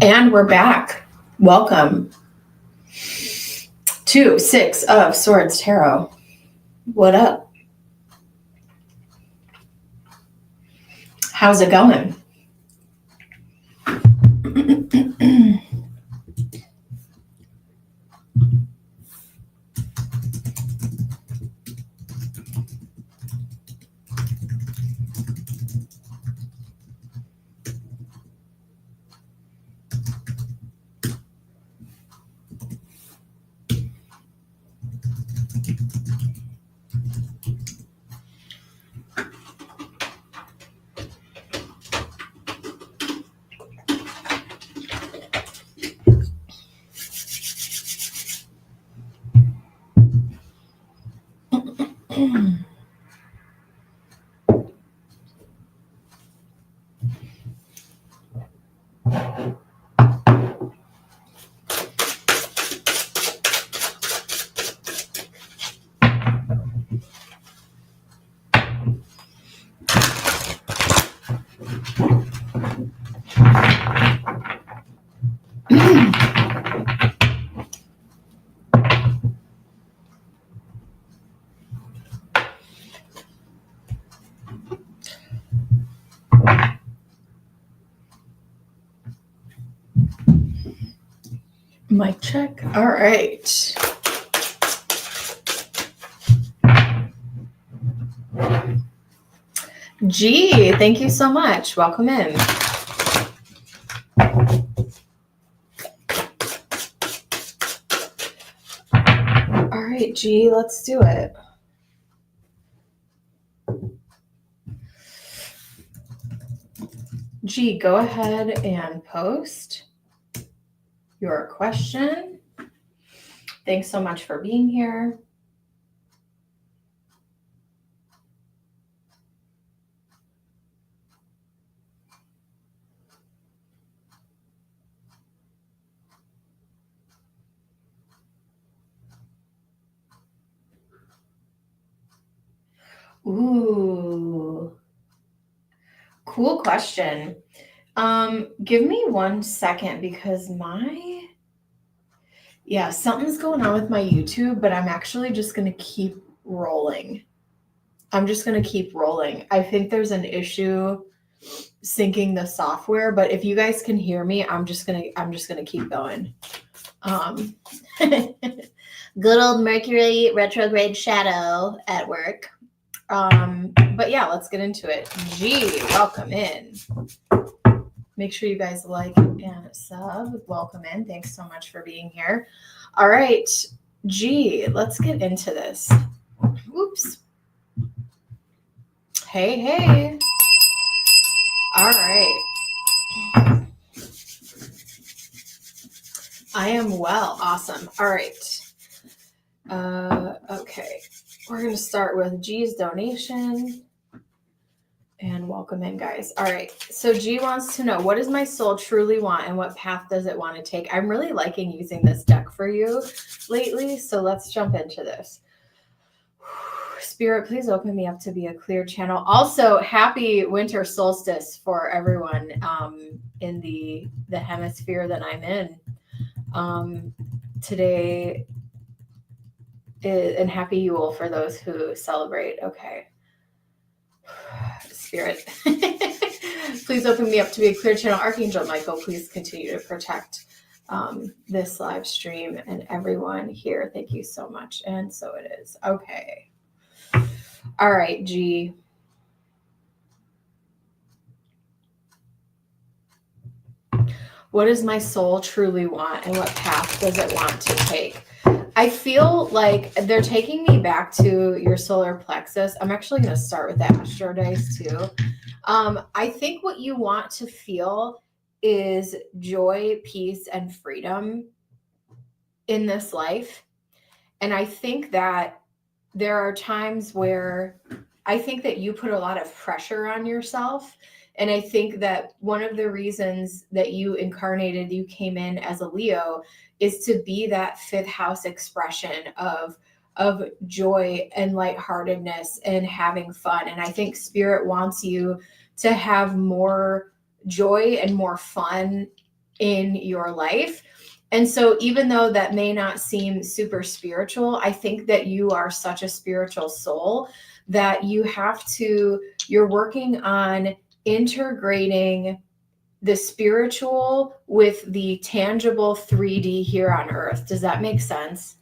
And we're back. Welcome to Six of Swords Tarot. What up? How's it going? Mic check. All right. G, thank you so much. Welcome in. All right, G, let's do it. G, go ahead and post your question. Thanks so much for being here. Ooh, cool question. Give me 1 second because something's going on with my YouTube, but I'm actually just going to keep rolling. I think there's an issue syncing the software, but if you guys can hear me, I'm just going to keep going. Good old Mercury retrograde shadow at work. But yeah, let's get into it. G, welcome in. Make sure you guys like and sub. Welcome in. Thanks so much for being here. All right, G, let's get into this. Oops. Hey. All right. I am well. Awesome. All right. Okay. We're going to start with G's donation. And welcome in, guys. All right. So G wants to know, what does my soul truly want and what path does it want to take? I'm really liking using this deck for you lately. So let's jump into this. Spirit, please open me up to be a clear channel. Also, happy winter solstice for everyone in the hemisphere that I'm in. Today is, and happy Yule for those who celebrate. Okay. Spirit, please open me up to be a clear channel. Archangel Michael, please continue to protect this live stream and everyone here. Thank you so much. And so it is. Okay. All right, G. What does my soul truly want and what path does it want to take? I feel like they're taking me back to your solar plexus. I'm actually going to start with the Astro Dice too. I think what you want to feel is joy, peace, and freedom in this life. And I think that there are times where I think that you put a lot of pressure on yourself. And I think that one of the reasons that you came in as a Leo is to be that fifth house expression of joy and lightheartedness and having fun. And I think Spirit wants you to have more joy and more fun in your life. And so even though that may not seem super spiritual, I think that you are such a spiritual soul that you're working on integrating the spiritual with the tangible 3D here on earth. Does that make sense?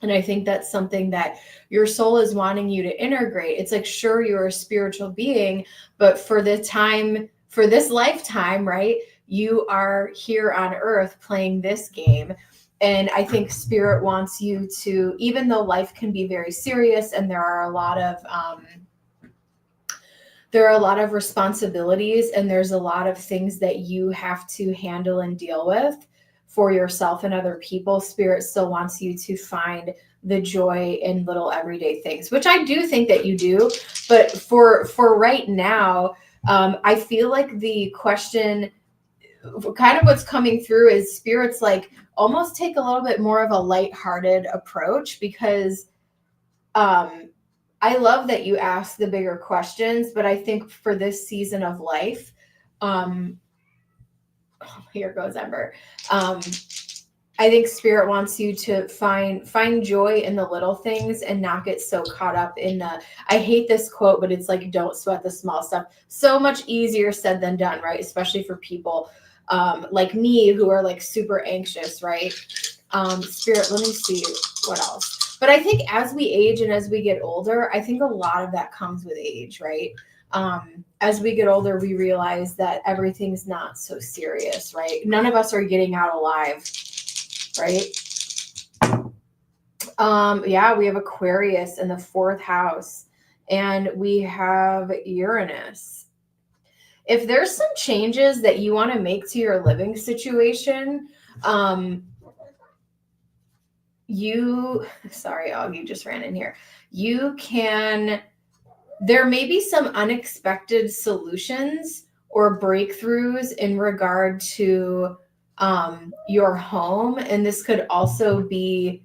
And I think that's something that your soul is wanting you to integrate. It's like, sure, you're a spiritual being, but for this lifetime, right? You are here on earth playing this game. And I think spirit wants you to, even though life can be very serious and there are a lot of responsibilities and there's a lot of things that you have to handle and deal with for yourself and other people, spirit still wants you to find the joy in little everyday things, which I do think that you do. But for right now, I feel like the question, kind of what's coming through is spirits like almost take a little bit more of a lighthearted approach, because I love that you ask the bigger questions, but I think for this season of life, here goes Ember. I think spirit wants you to find joy in the little things and not get so caught up in I hate this quote, but it's like, don't sweat the small stuff. So much easier said than done, right? Especially for people like me who are like super anxious, right? Spirit, let me see what else. But I think as we age and as we get older, I think a lot of that comes with age, right? As we get older, we realize that everything's not so serious, right? None of us are getting out alive, right? Yeah, we have Aquarius in the 4th house, and we have Uranus. If there's some changes that you want to make to your living situation, sorry, Augie just ran in here. There may be some unexpected solutions or breakthroughs in regard to your home. And this could also be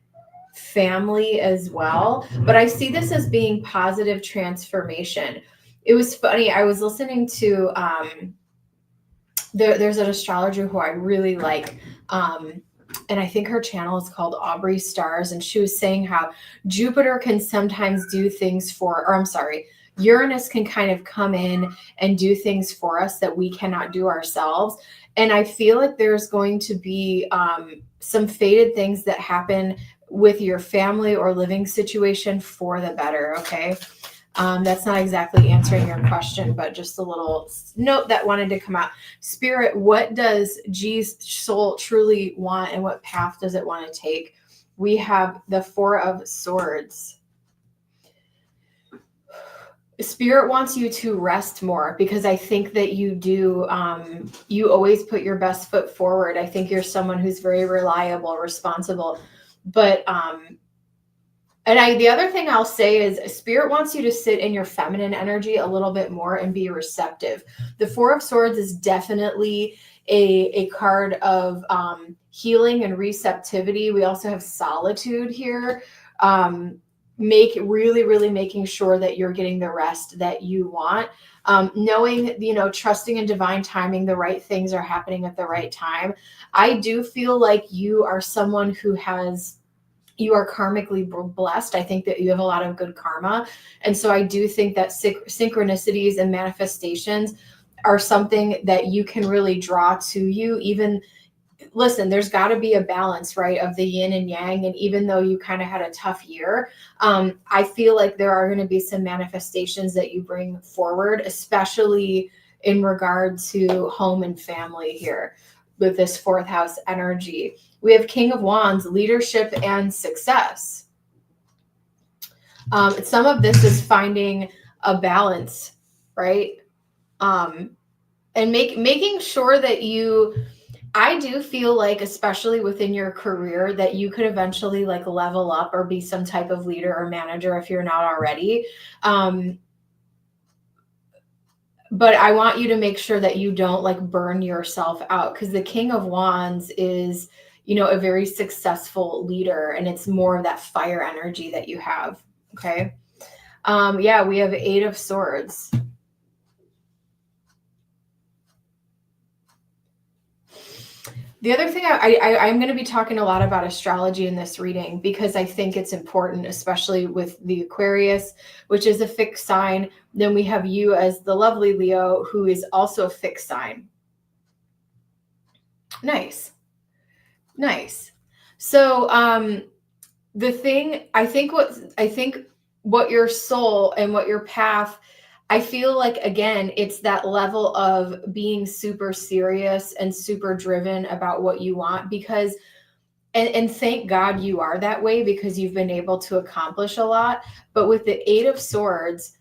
family as well. But I see this as being positive transformation. It was funny. I was listening to, there's an astrologer who I really like. And I think her channel is called Aubrey Stars. And she was saying how Jupiter can sometimes do things Uranus can kind of come in and do things for us that we cannot do ourselves. And I feel like there's going to be some fated things that happen with your family or living situation for the better. Okay. That's not exactly answering your question, but just a little note that wanted to come out. Spirit, what does G's soul truly want and what path does it want to take? We have the 4 of Swords. Spirit wants you to rest more, because I think that you do. You always put your best foot forward. I think you're someone who's very reliable, responsible, but the other thing I'll say is spirit wants you to sit in your feminine energy a little bit more and be receptive. The 4 of Swords is definitely a card of healing and receptivity. We also have solitude here. Really making sure that you're getting the rest that you want. Knowing, trusting in divine timing, the right things are happening at the right time. I do feel like you are someone you are karmically blessed. I think that you have a lot of good karma. And so I do think that synchronicities and manifestations are something that you can really draw to you. Even, listen, there's got to be a balance, right, of the yin and yang. And even though you kind of had a tough year, I feel like there are going to be some manifestations that you bring forward, especially in regard to home and family here with this 4th house energy. We have King of Wands, leadership and success. Some of this is finding a balance, right? And making sure that I do feel like, especially within your career, that you could eventually like level up or be some type of leader or manager if you're not already. But I want you to make sure that you don't like burn yourself out, because the King of Wands is, a very successful leader, and it's more of that fire energy that you have. Okay. Yeah, we have 8 of Swords. The other thing I'm going to be talking a lot about astrology in this reading because I think it's important, especially with the Aquarius, which is a fixed sign. Then we have you as the lovely Leo, who is also a fixed sign. Nice. So the thing, I think what your soul and what your path, I feel like, again, it's that level of being super serious and super driven about what you want, because and thank God you are that way, because you've been able to accomplish a lot. But with the 8 of Swords,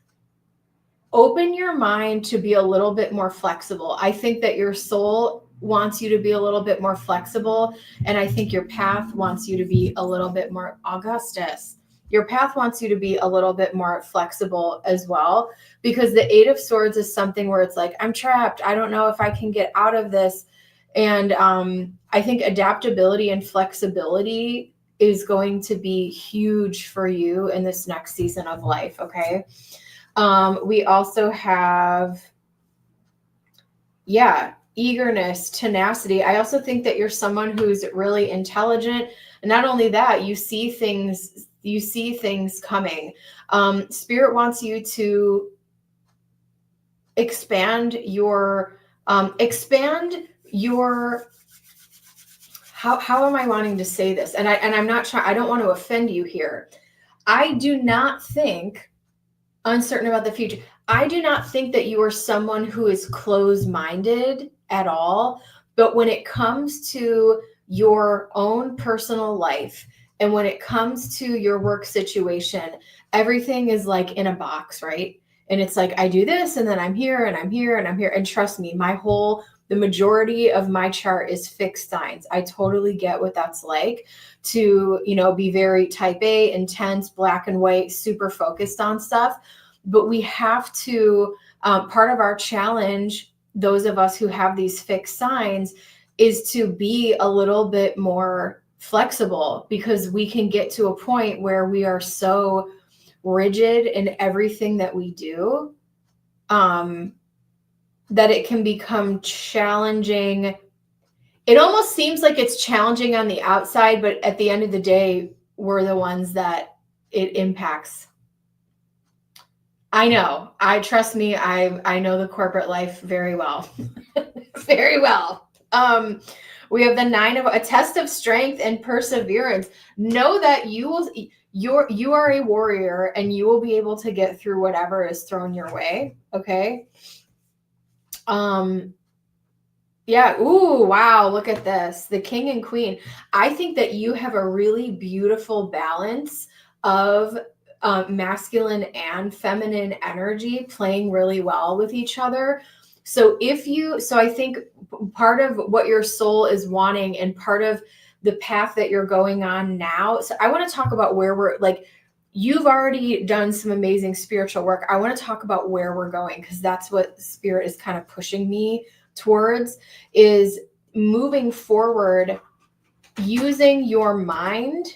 open your mind to be a little bit more flexible. I think that your soul wants you to be a little bit more flexible. And I think your path wants you to be a little bit more, Augustus, your path wants you to be a little bit more flexible as well, because the 8 of Swords is something where it's like, I'm trapped. I don't know if I can get out of this. And I think adaptability and flexibility is going to be huge for you in this next season of life. Okay. We also have, eagerness, tenacity. I also think that you're someone who's really intelligent. And not only that, you see things coming. Spirit wants you to expand your, how am I wanting to say this? And I'm not trying, I don't want to offend you here. I do not think, uncertain about the future, I do not think that you are someone who is closed-minded at all. But when it comes to your own personal life and when it comes to your work situation, everything is like in a box, right? And it's like, I do this and then I'm here and I'm here and I'm here. And trust me, the majority of my chart is fixed signs. I totally get what that's like to, be very type A, intense, black and white, super focused on stuff. But we have to, part of our challenge, those of us who have these fixed signs, is to be a little bit more flexible, because we can get to a point where we are so rigid in everything that we do, that it can become challenging. It almost seems like it's challenging on the outside, but at the end of the day, we're the ones that it impacts. I know. Trust me, I know the corporate life very well. Very well. We have the 9 of a test of strength and perseverance. Know that you are a warrior and you will be able to get through whatever is thrown your way. Okay. Yeah. Ooh, wow. Look at this. The King and Queen. I think that you have a really beautiful balance of masculine and feminine energy playing really well with each other. So I think part of what your soul is wanting and part of the path that you're going on now. So I want to talk about where we're like, you've already done some amazing spiritual work. I want to talk about where we're going, because that's what Spirit is kind of pushing me towards, is moving forward, using your mind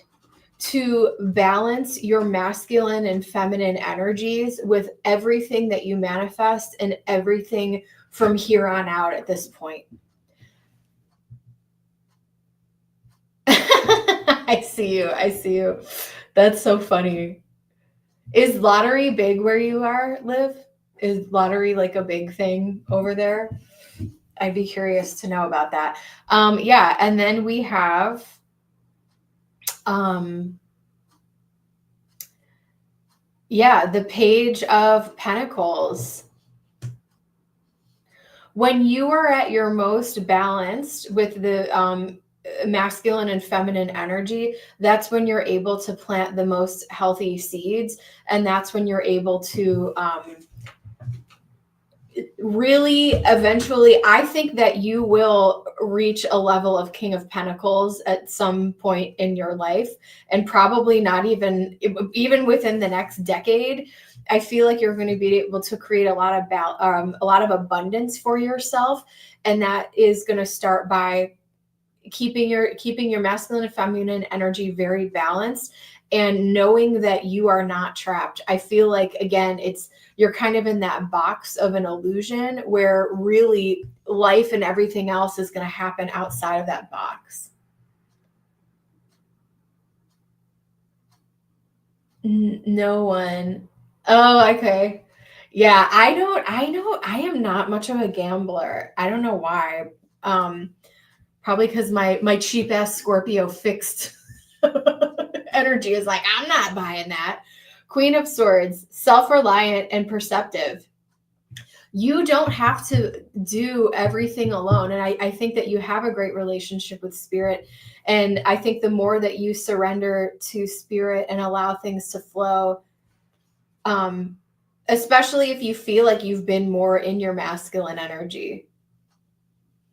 to balance your masculine and feminine energies with everything that you manifest and everything from here on out at this point. I see you. That's so funny. Is lottery big where you are, Liv? Is lottery like a big thing over there? I'd be curious to know about that. And then we have the Page of Pentacles. When you are at your most balanced with the masculine and feminine energy, that's when you're able to plant the most healthy seeds. And that's when you're able to really eventually, I think that you will reach a level of King of Pentacles at some point in your life, and probably not even within the next decade. I feel like you're going to be able to create a lot of abundance for yourself, and that is going to start by keeping your masculine and feminine energy very balanced, and knowing that you are not trapped. I feel like, again, you're kind of in that box of an illusion where really life and everything else is going to happen outside of that box. No one. Oh, okay. Yeah, I know I am not much of a gambler. I don't know why. Probably because my cheap ass Scorpio fixed energy is like, I'm not buying that. Queen of Swords, self-reliant and perceptive. You don't have to do everything alone. And I think that you have a great relationship with spirit. And I think the more that you surrender to spirit and allow things to flow, especially if you feel like you've been more in your masculine energy.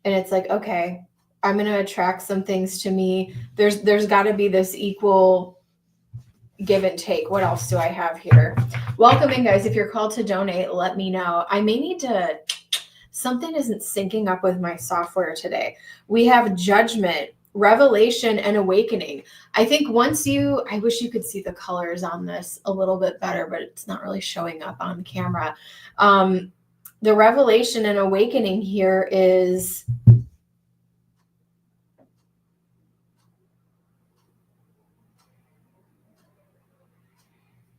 And it's like, okay, I'm going to attract some things to me. There's got to be this equal give and take. What else do I have here? Welcome in, guys. If you're called to donate, let me know. I may need to, something isn't syncing up with my software today. We have judgment, revelation, and awakening. I think I wish you could see the colors on this a little bit better, but it's not really showing up on camera. The revelation and awakening here is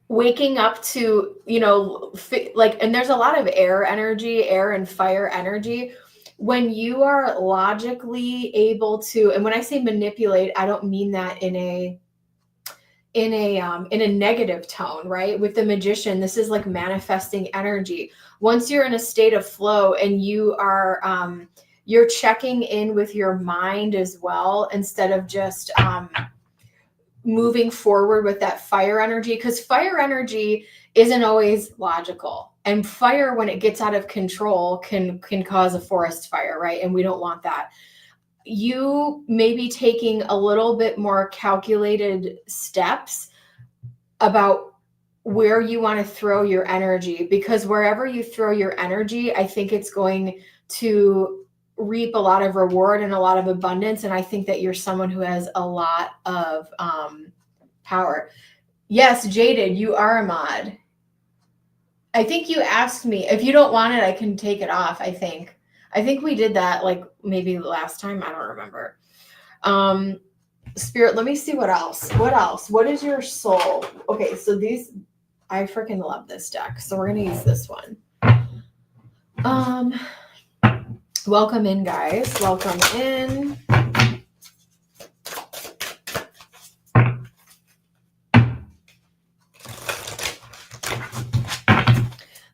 waking up to, and there's a lot of air and fire energy. When you are logically able to, and when I say manipulate, I don't mean that in a negative tone, right? With the Magician, this is like manifesting energy. Once you're in a state of flow and you are, you're checking in with your mind as well, instead of just, moving forward with that fire energy, because fire energy isn't always logical, and fire, when it gets out of control, can cause a forest fire, right? And we don't want that. You may be taking a little bit more calculated steps about where you want to throw your energy, because wherever you throw your energy, I think it's going to reap a lot of reward and a lot of abundance. And I think that you're someone who has a lot of power. Yes, Jaded, you are a mod. I think you asked me if you don't want it, I can take it off. I think we did that like maybe last time. I don't remember. Spirit, let me see what else. What is your soul? Okay, so I freaking love this deck. So we're gonna use this one. Welcome in, guys. Welcome in.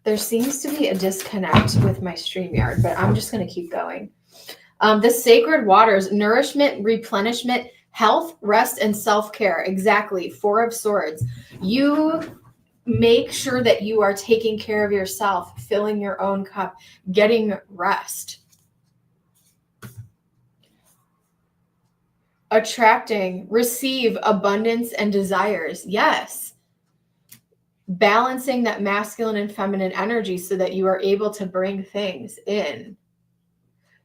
There seems to be a disconnect with my StreamYard, but I'm just going to keep going. The sacred waters, nourishment, replenishment, health, rest, and self-care. Exactly. 4 of Swords. You make sure that you are taking care of yourself, filling your own cup, getting rest. Attracting, receive abundance and desires. Yes. Balancing that masculine and feminine energy so that you are able to bring things in.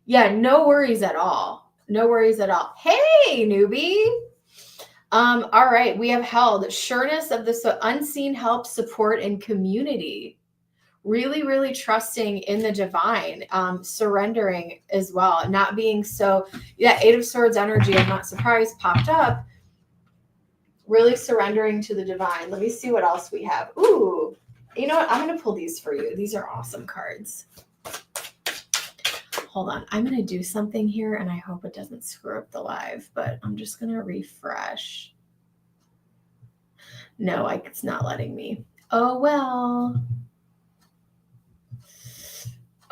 Yeah, no worries at all. No worries at all. Hey, newbie. All right, we have held sureness of the unseen help, support, and community. Really, really trusting in the divine, surrendering as well, not being so, 8 of Swords energy, I'm not surprised, popped up. Really surrendering to the divine. Let me see what else we have. Ooh, you know what? I'm going to pull these for you. These are awesome cards. Hold on. I'm going to do something here, and I hope it doesn't screw up the live, but I'm just going to refresh. No, it's not letting me. Oh, well.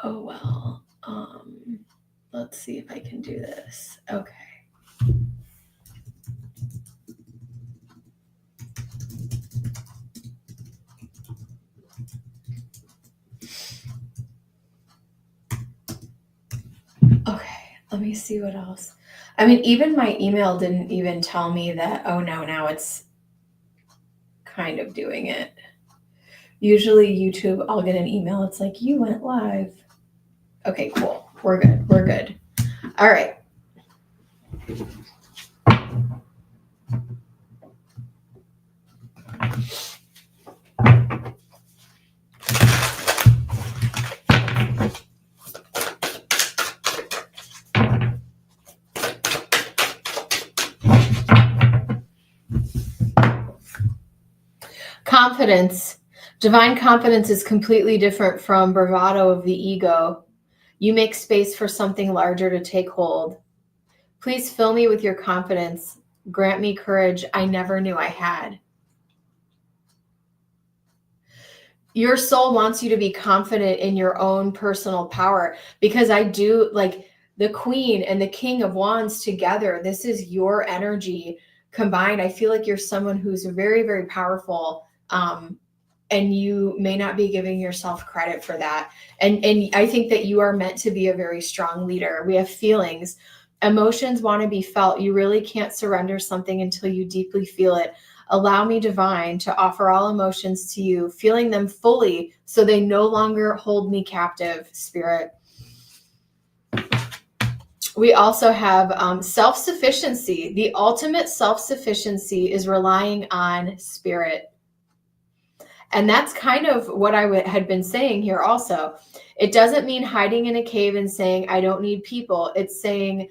Oh, well. Let's see if I can do this. Okay. Okay, let me see what else. I mean, even my email didn't even tell me that, oh no, now it's kind of doing it. Usually YouTube, I'll get an email. It's like, you went live. Okay, cool. We're good. We're good. All right. confidence. Divine confidence is completely different from bravado of the ego. You make space for something larger to take hold. Please fill me with your confidence. Grant me courage I never knew I had. Your soul wants you to be confident in your own personal power, because I do, like, the Queen and the King of Wands together. This is your energy combined. I feel like you're someone who's very, very powerful. And you may not be giving yourself credit for that. And I think that you are meant to be a very strong leader. We have feelings. Emotions want to be felt. You really can't surrender something until you deeply feel it. Allow me, divine, to offer all emotions to you, feeling them fully so they no longer hold me captive, spirit. We also have self-sufficiency. The ultimate self-sufficiency is relying on spirit. And that's kind of what I had been saying here also. It doesn't mean hiding in a cave and saying, I don't need people. It's saying,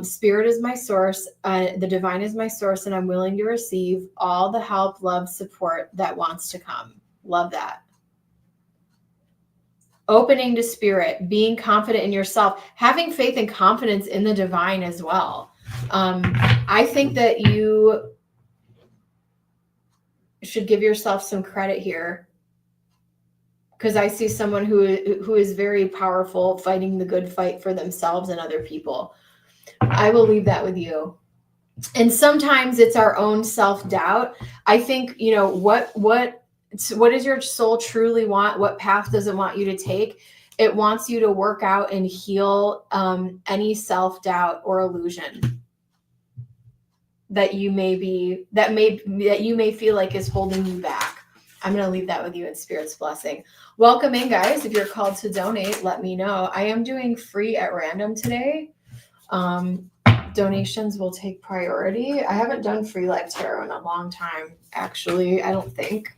spirit is my source, the divine is my source, and I'm willing to receive all the help, love, support that wants to come. Love that. Opening to spirit, being confident in yourself, having faith and confidence in the divine as well. I think that you should give yourself some credit here, because I see someone who is very powerful, fighting the good fight for themselves and other people. I will leave that with you. And sometimes it's our own self-doubt. I think, you know, what does your soul truly want? What path does it want you to take? It wants you to work out and heal any self-doubt or illusion that you may feel like is holding you back. I'm going to leave that with you in Spirit's blessing. Welcome in, guys. If you're called to donate, let me know. I am doing free at random today. Donations will take priority. I haven't done free live tarot in a long time, actually, I don't think.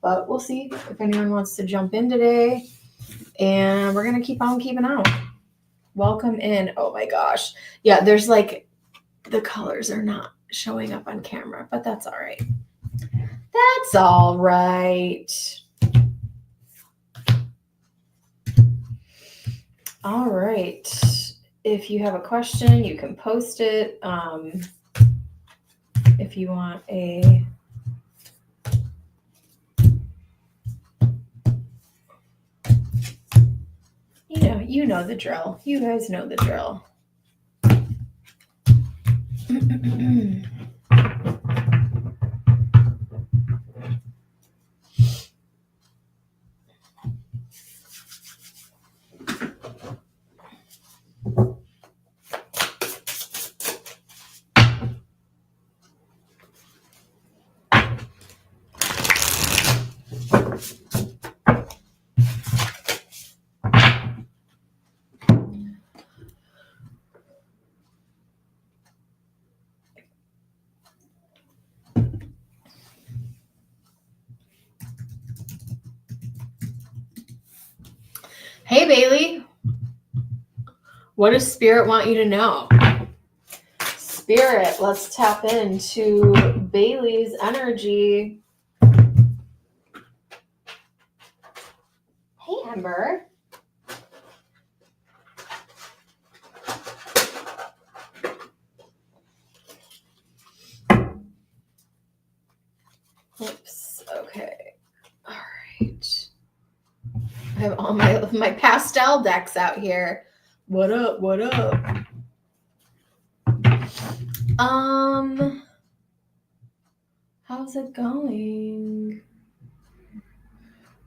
But we'll see if anyone wants to jump in today. And we're going to keep on keeping on. Welcome in. Oh my gosh. Yeah, there's like, the colors are not showing up on camera, but that's all right. That's all right. All right. If you have a question, you can post it. If you want a... You know the drill. You guys know the drill. Hey, Bailey. What does Spirit want you to know? Spirit, let's tap into Bailey's energy. Hey, Amber. Oops. Okay. All right. I have all my pastel decks out here. What up? What up? How's it going?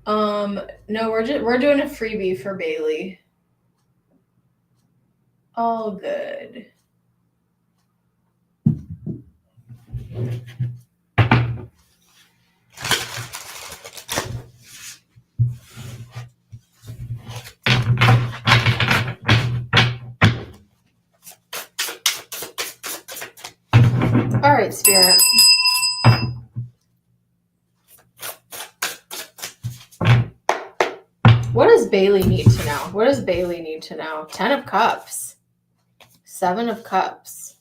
No, we're doing a freebie for Bailey. All good. All right, Spirit. What does Bailey need to know? What does Bailey need to know? 10 of Cups. 7 of Cups.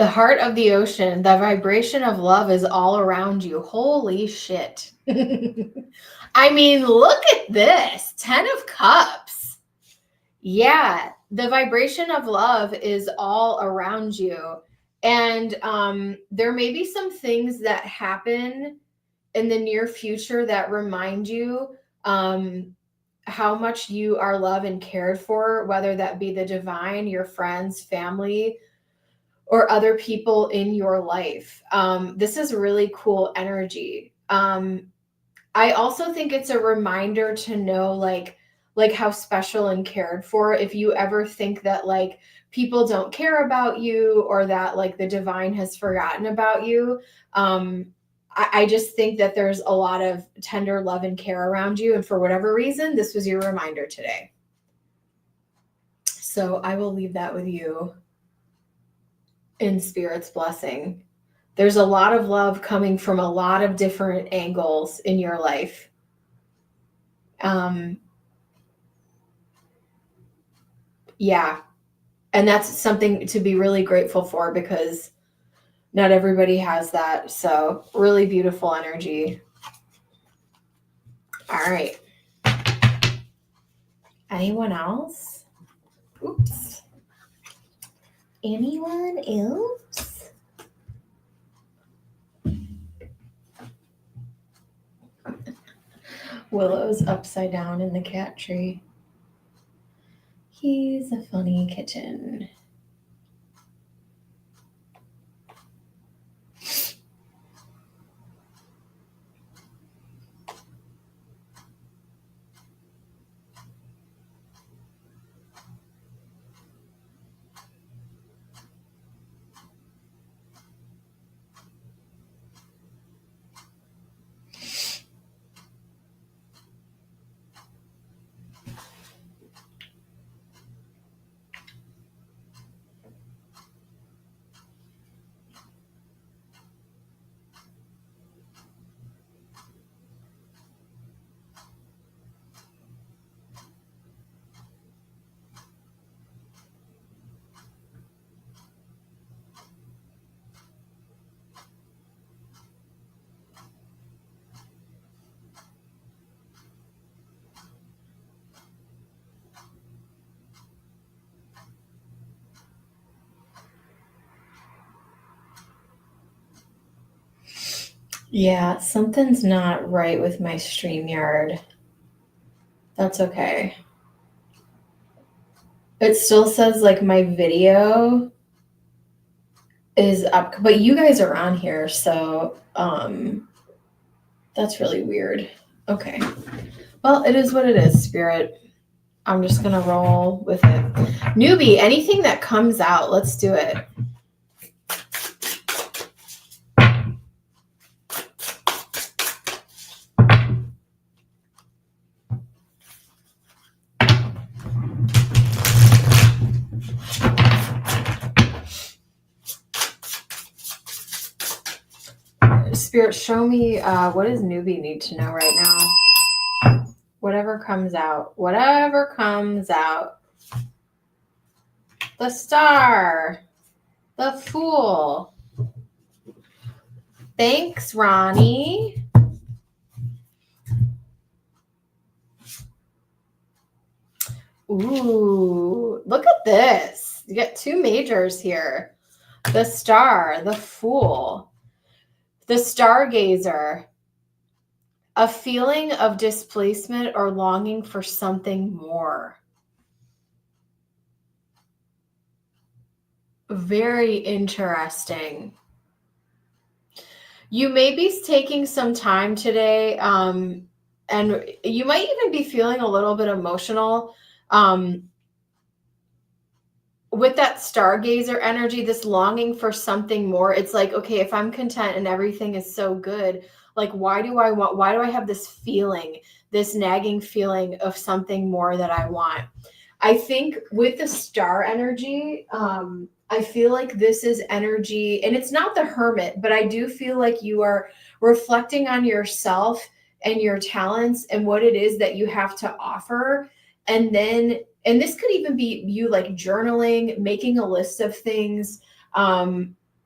The heart of the ocean, the vibration of love is all around you. Holy shit. I mean, look at this. 10 of Cups. Yeah, the vibration of love is all around you. And there may be some things that happen in the near future that remind you how much you are loved and cared for, whether that be the divine, your friends, family, or other people in your life. This is really cool energy. I also think it's a reminder to know like how special and cared for. If you ever think that like people don't care about you or that like the divine has forgotten about you, I just think that there's a lot of tender love and care around you. And for whatever reason, this was your reminder today. So I will leave that with you in Spirit's blessing. There's a lot of love coming from a lot of different angles in your life. Yeah. And that's something to be really grateful for because not everybody has that. So really beautiful energy. All right. Anyone else? Oops. Anyone else? Willow's upside down in the cat tree. He's a funny kitten. Yeah, something's not right with my StreamYard. That's okay. It still says like my video is up, but you guys are on here, so that's really weird. Okay. Well, it is what it is, Spirit. I'm just gonna roll with it. Newbie, anything that comes out, let's do it. Spirit, show me what does Newbie need to know right now? Whatever comes out. Whatever comes out. The Star. The Fool. Thanks, Ronnie. Ooh, look at this. You get two majors here. The Star, the Fool, the Stargazer. A feeling of displacement or longing for something more. Very interesting. You may be taking some time today, and you might even be feeling a little bit emotional. With that stargazer energy, this longing for something more. It's like, okay, if I'm content and everything is so good, like, why do I have this feeling, this nagging feeling of something more that I want? I think with the star energy, I feel like this is energy, and it's not the Hermit, but I do feel like you are reflecting on yourself and your talents and what it is that you have to offer. And this could even be you like journaling, making a list of things,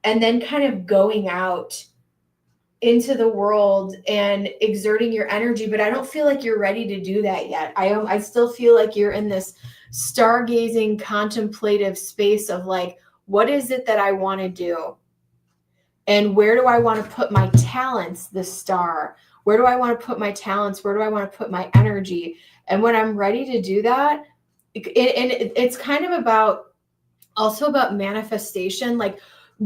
and then kind of going out into the world and exerting your energy. But I don't feel like you're ready to do that yet. I still feel like you're in this stargazing, contemplative space of like, what is it that I want to do? And where do I want to put my talents, the star? Where do I want to put my talents? Where do I want to put my energy? And when I'm ready to do that, it's kind of about, also about manifestation. Like,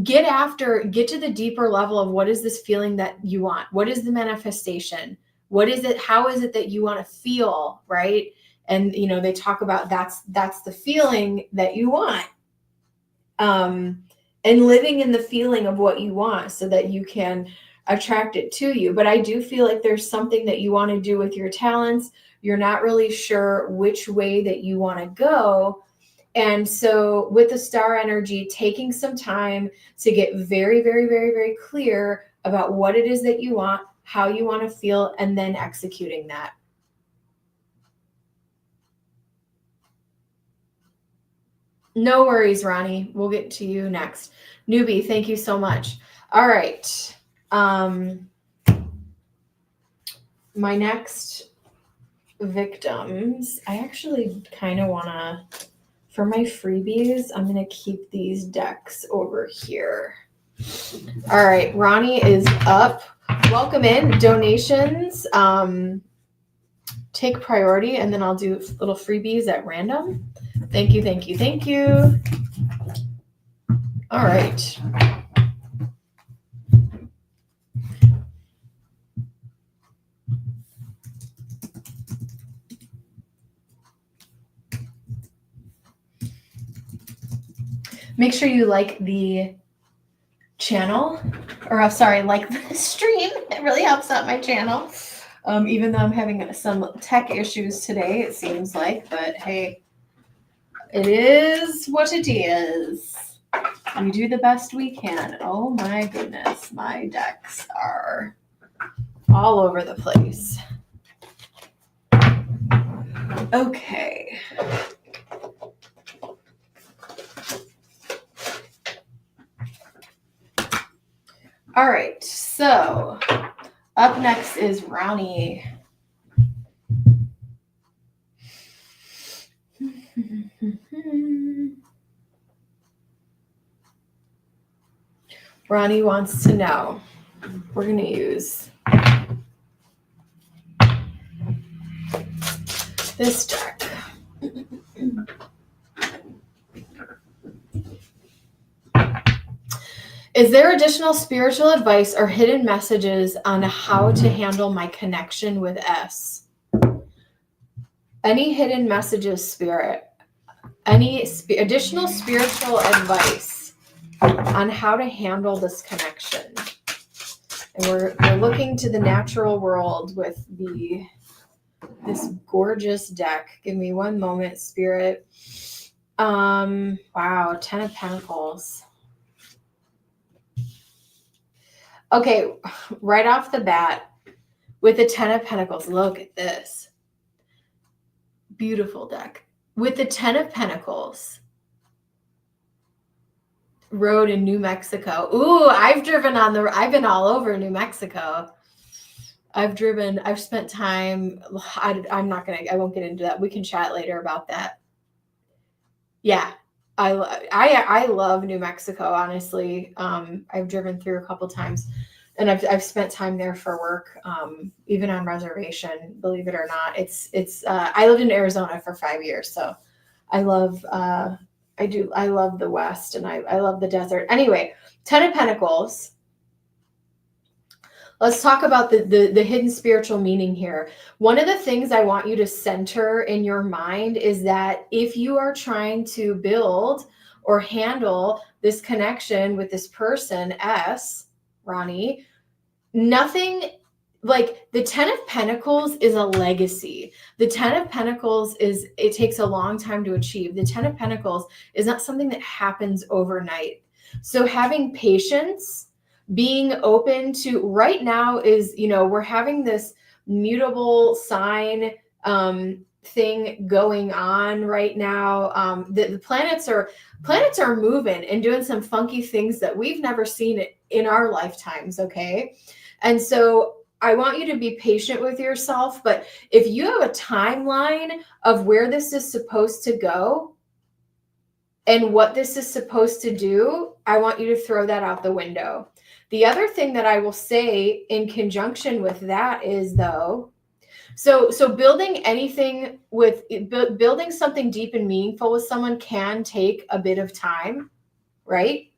get to the deeper level of what is this feeling that you want? What is the manifestation? What is it? How is it that you want to feel, right? And, you know, they talk about that's the feeling that you want. And living in the feeling of what you want so that you can attract it to you. But I do feel like there's something that you want to do with your talents. You're not really sure which way that you want to go. And so with the star energy, taking some time to get very, very, very, very clear about what it is that you want, how you want to feel, and then executing that. No worries, Ronnie. We'll get to you next. Newbie, thank you so much. All right. My next victims, I actually kind of want to, for my freebies, I'm going to keep these decks over here. All right. Ronnie is up. Welcome in. Donations. Take priority, and then I'll do little freebies at random. Thank you, thank you, thank you. All right. Make sure you like the channel, or sorry, like the stream. It really helps out my channel. Even though I'm having some tech issues today, it seems like, but hey, it is what it is. We do the best we can. Oh my goodness, my decks are all over the place. Okay. All right, so up next is Ronnie. Ronnie wants to know. We're going to use this deck. Is there additional spiritual advice or hidden messages on how to handle my connection with S? Any hidden messages, Spirit? Any additional spiritual advice on how to handle this connection? And we're looking to the natural world with this gorgeous deck. Give me one moment, Spirit. Wow, 10 of Pentacles. Okay, right off the bat, with the 10 of Pentacles, look at this. Beautiful deck. With the 10 of Pentacles, road in New Mexico. Ooh, I've been all over New Mexico. I've spent time, I won't get into that. We can chat later about that. Yeah. I love New Mexico, honestly. I've driven through a couple times, and I've spent time there for work, even on reservation, believe it or not. I lived in Arizona for 5 years, so I love the West, and I love the desert. Anyway, 10 of Pentacles. Let's talk about the hidden spiritual meaning here. One of the things I want you to center in your mind is that if you are trying to build or handle this connection with this person, S, Ronnie, nothing like the 10 of Pentacles is a legacy. The 10 of Pentacles it takes a long time to achieve. The 10 of Pentacles is not something that happens overnight. So having patience, being open to right now is, we're having this mutable sign thing going on right now. The planets are moving and doing some funky things that we've never seen in our lifetimes. Okay. And so I want you to be patient with yourself, but if you have a timeline of where this is supposed to go and what this is supposed to do, I want you to throw that out the window. The other thing that I will say in conjunction with that is, though, so building anything with building something deep and meaningful with someone can take a bit of time, right?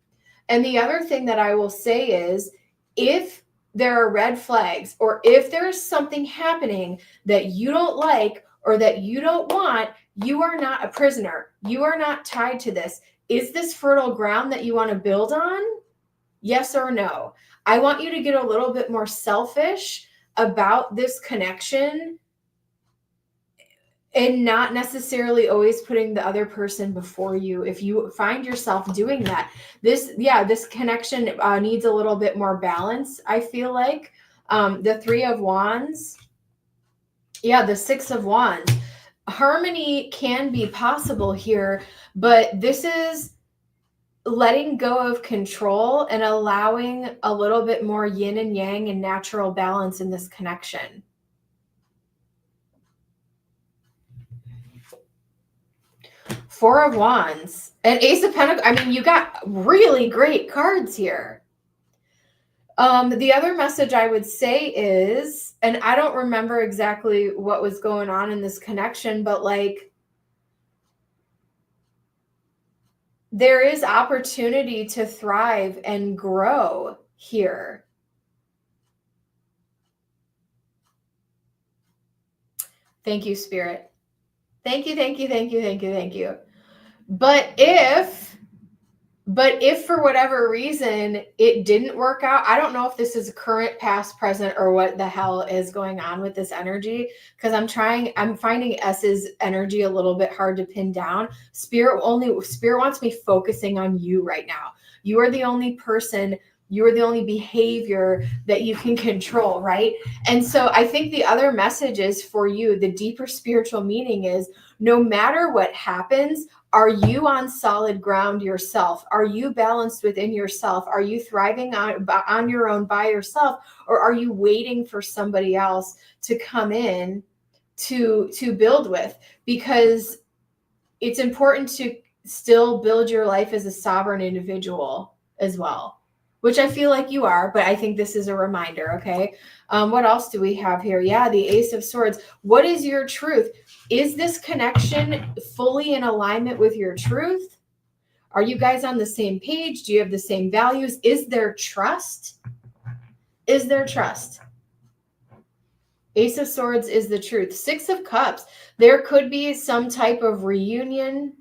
And the other thing that I will say is, if there are red flags, or if there is something happening that you don't like or that you don't want, you are not a prisoner. You are not tied to this. Is this fertile ground that you want to build on? Yes or no? I want you to get a little bit more selfish about this connection and not necessarily always putting the other person before you. If you find yourself doing that, this connection needs a little bit more balance, I feel like. The 3 of Wands, the 6 of Wands. Harmony can be possible here, but this is letting go of control and allowing a little bit more yin and yang and natural balance in this connection. Four of Wands and Ace of Pentacles. I mean, you got really great cards here. The other message I would say is, and I don't remember exactly what was going on in this connection, but like, there is opportunity to thrive and grow here. Thank you, Spirit. Thank you, thank you, thank you, thank you, thank you. But if for whatever reason it didn't work out, I don't know if this is current, past, present, or what the hell is going on with this energy, because I'm finding S's energy a little bit hard to pin down. Spirit wants me focusing on you right now. You are the only person, you are the only behavior that you can control, right? And so I think the other message is for you, the deeper spiritual meaning is, no matter what happens, are you on solid ground yourself? Are you balanced within yourself? Are you thriving on your own by yourself? Or are you waiting for somebody else to come in to build with? Because it's important to still build your life as a sovereign individual as well, which I feel like you are, but I think this is a reminder, okay? What else do we have here? Yeah, the Ace of Swords. What is your truth? Is this connection fully in alignment with your truth? Are you guys on the same page? Do you have the same values? Is there trust? Is there trust? Ace of Swords is the truth. 6 of Cups. There could be some type of reunion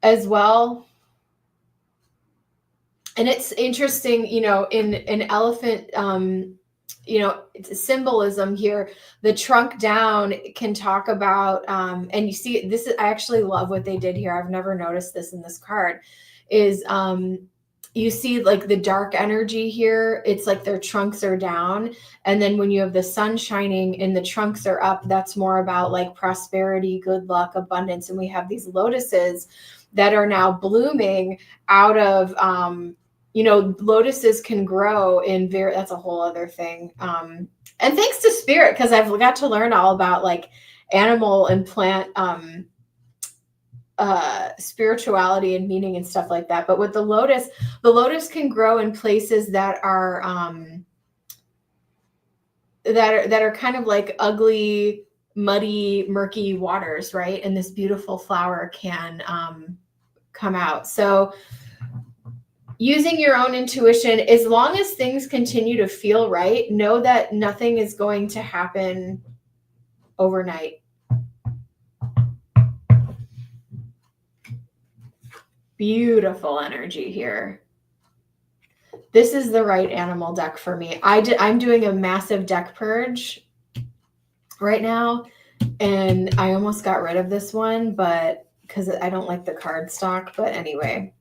as well. And it's interesting, in an elephant, it's symbolism here. The trunk down can talk about, and you see, I actually love what they did here. I've never noticed this in this card, is you see like the dark energy here. It's like their trunks are down. And then when you have the sun shining and the trunks are up, that's more about like prosperity, good luck, abundance. And we have these lotuses that are now blooming out of, lotuses can grow in that's a whole other thing. And thanks to Spirit, because I've got to learn all about like animal and plant spirituality and meaning and stuff like that. But with the lotus can grow in places that are that are kind of like ugly, muddy, murky waters, right? And this beautiful flower can come out. So using your own intuition, as long as things continue to feel right, know that nothing is going to happen overnight. Beautiful energy here. This is the right animal deck for me. I'm doing a massive deck purge right now, and I almost got rid of this one, but because I don't like the card stock. But anyway,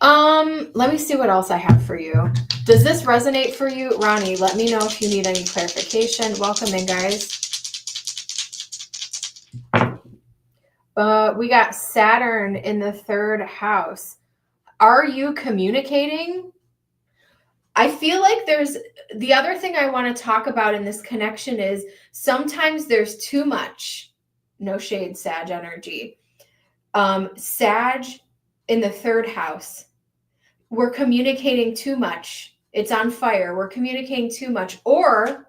let me see what else I have for you. Does this resonate for you, Ronnie? Let me know if you need any clarification. Welcome in, guys. We got Saturn in the 3rd house. Are you communicating? I feel like there's the other thing I want to talk about in this connection is sometimes there's too much. No shade, Sag energy. Sag in the 3rd house. We're communicating too much. It's on fire. We're communicating too much, or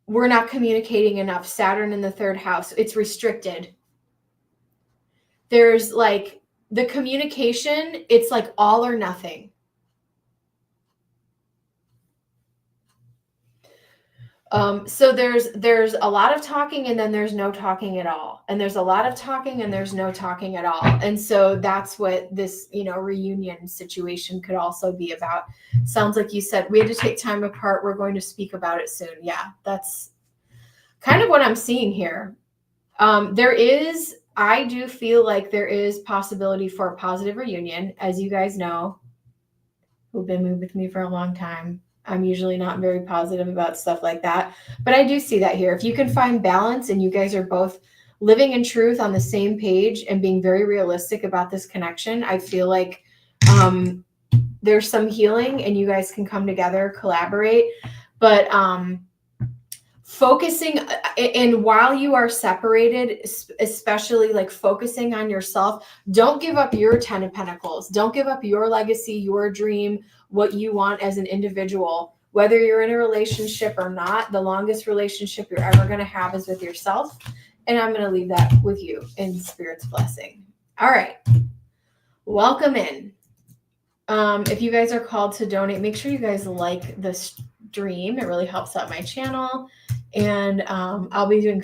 we're not communicating enough. Saturn in the 3rd house. It's restricted. There's like the communication, it's like all or nothing. So there's a lot of talking and then there's no talking at all. And there's a lot of talking and there's no talking at all. And so that's what this, reunion situation could also be about. Sounds like you said we had to take time apart. We're going to speak about it soon. Yeah, that's kind of what I'm seeing here. I do feel like there is possibility for a positive reunion. As you guys know, who've been with me for a long time, I'm usually not very positive about stuff like that, but I do see that here. If you can find balance and you guys are both living in truth on the same page and being very realistic about this connection, I feel like there's some healing and you guys can come together, collaborate. But focusing, and while you are separated, especially like focusing on yourself, don't give up your 10 of Pentacles. Don't give up your legacy, your dream, what you want as an individual. Whether you're in a relationship or not, the longest relationship you're ever going to have is with yourself. And I'm going to leave that with you in Spirit's blessing. All right. Welcome in. If you guys are called to donate, make sure you guys like this stream. It really helps out my channel. And I'll be doing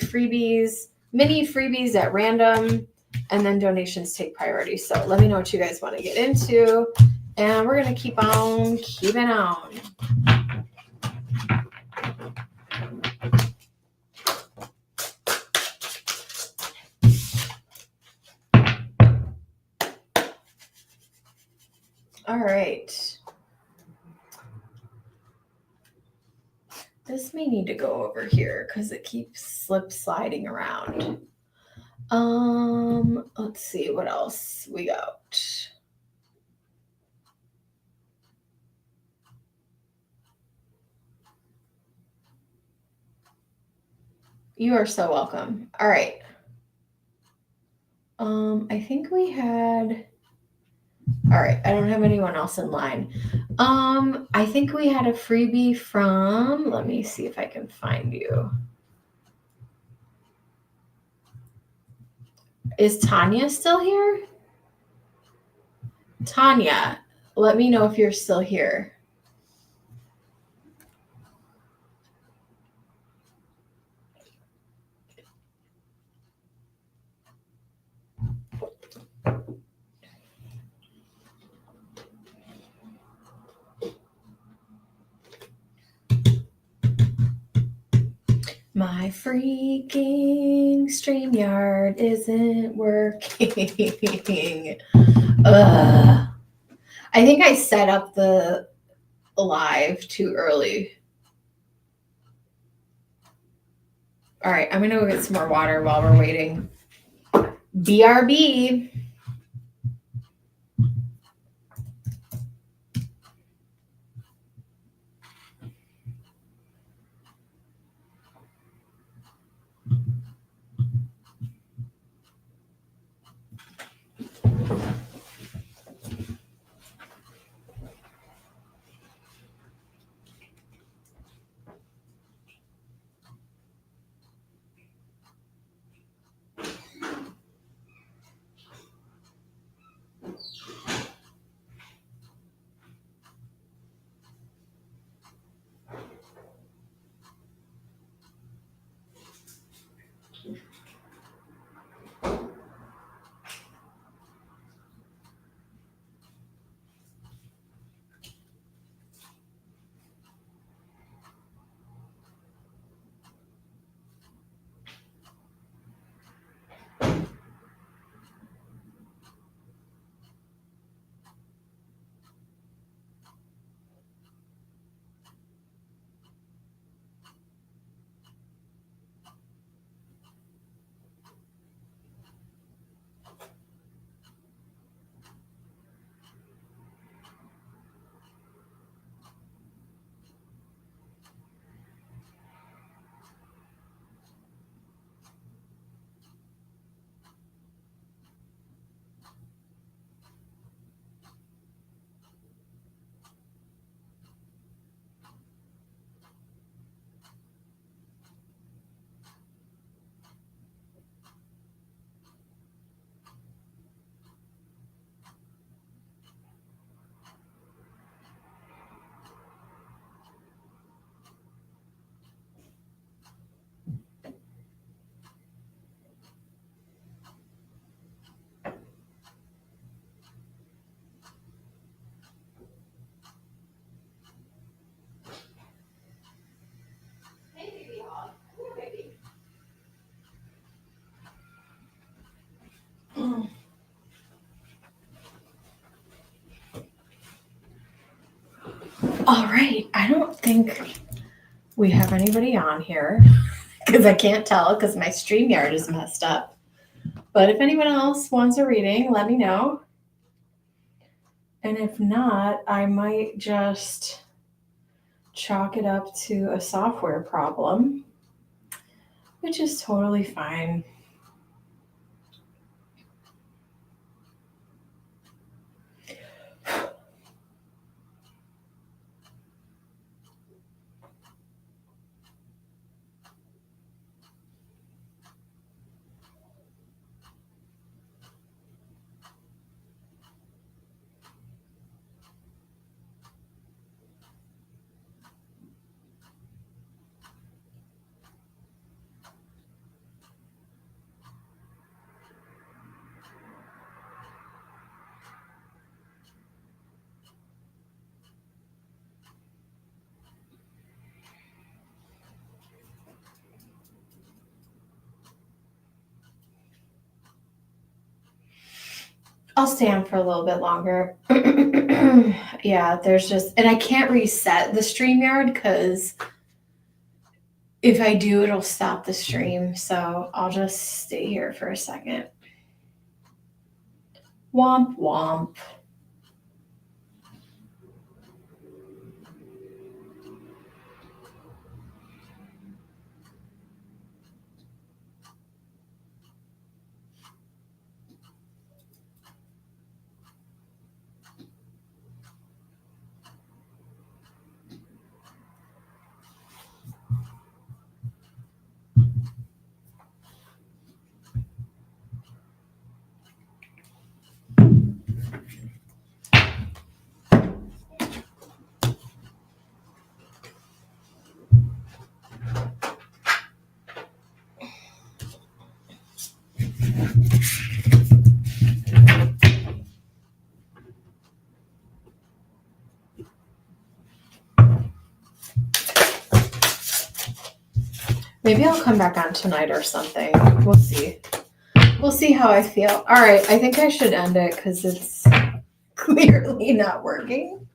mini freebies at random, and then donations take priority. So let me know what you guys want to get into. And we're going to keep on keeping on. All right. This may need to go over here because it keeps sliding around. Let's see what else we got. You are so welcome. All right. I think we had. All right, I don't have anyone else in line. I think we had a freebie from, let me see if I can find you. Is Tanya still here? Tanya, let me know if you're still here. My freaking StreamYard isn't working. I think I set up the live too early. All right, I'm going to go get some more water while we're waiting. BRB. All right. I don't think we have anybody on here because I can't tell because my StreamYard is messed up. But if anyone else wants a reading, let me know. And if not, I might just chalk it up to a software problem, which is totally fine. I'll stay on for a little bit longer. Yeah, there's just, and I can't reset the StreamYard because if I do, it'll stop the stream. So I'll just stay here for a second. Womp womp. Maybe I'll come back on tonight or something. We'll see. We'll see how I feel. All right, I think I should end it because it's clearly not working.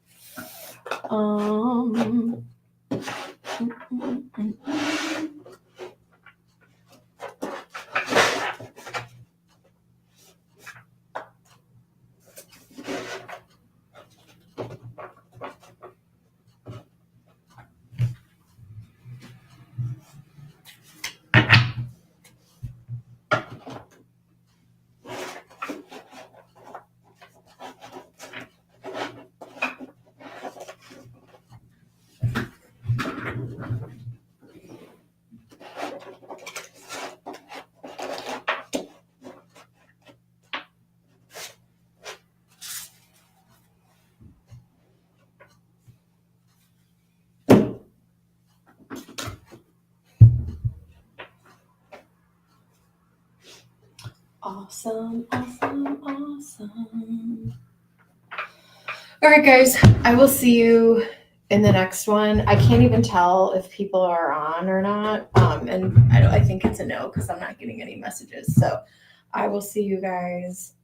Awesome, awesome, awesome. All right, guys, I will see you in the next one. I can't even tell if people are on or not. And I think it's a no because I'm not getting any messages. So I will see you guys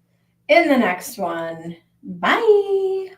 in the next one. Bye.